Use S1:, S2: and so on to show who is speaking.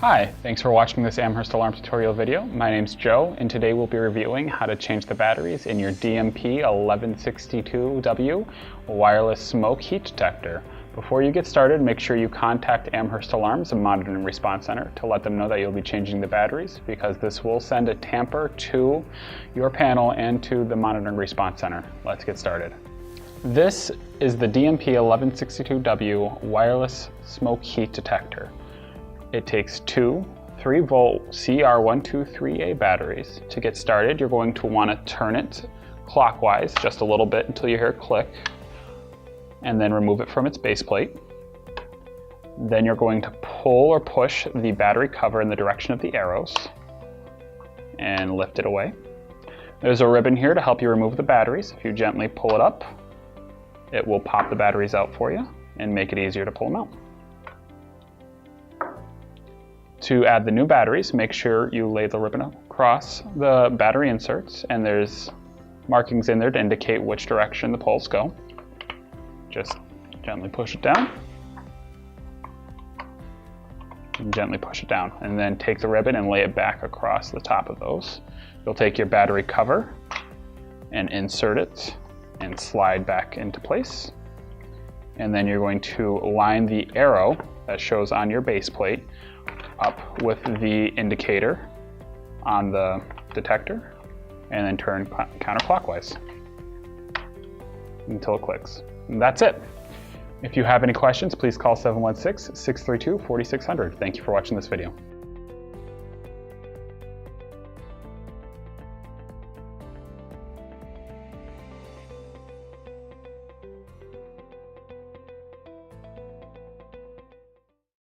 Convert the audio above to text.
S1: Hi, thanks for watching this Amherst alarm tutorial video. My name's Joe, and today we'll be reviewing how to change the batteries in your DMP-1162-W Wireless Smoke heat detector. Before you get started, make sure you contact Amherst Alarms, a monitoring response center, to let them know that you'll be changing the batteries, because this will send a tamper to your panel and to the monitoring response center. Let's get started. This is the DMP-1162-W Wireless Smoke heat detector. It takes two 3-volt CR123A batteries. To get started, you're going to want to turn it clockwise just a little bit until you hear a click, and then remove it from its base plate. Then you're going to pull or push the battery cover in the direction of the arrows and lift it away. There's a ribbon here to help you remove the batteries. If you gently pull it up, it will pop the batteries out for you and make it easier to pull them out. To add the new batteries, make sure you lay the ribbon across the battery inserts, and there's markings in there to indicate which direction the poles go. Just gently push it down, and gently push it down, and then take the ribbon and lay it back across the top of those. You'll take your battery cover and insert it and slide back into place. And then you're going to line the arrow that shows on your base plate up with the indicator on the detector, and then turn counterclockwise until it clicks. And that's it. If you have any questions, please call 716-632-4600. Thank you for watching this video.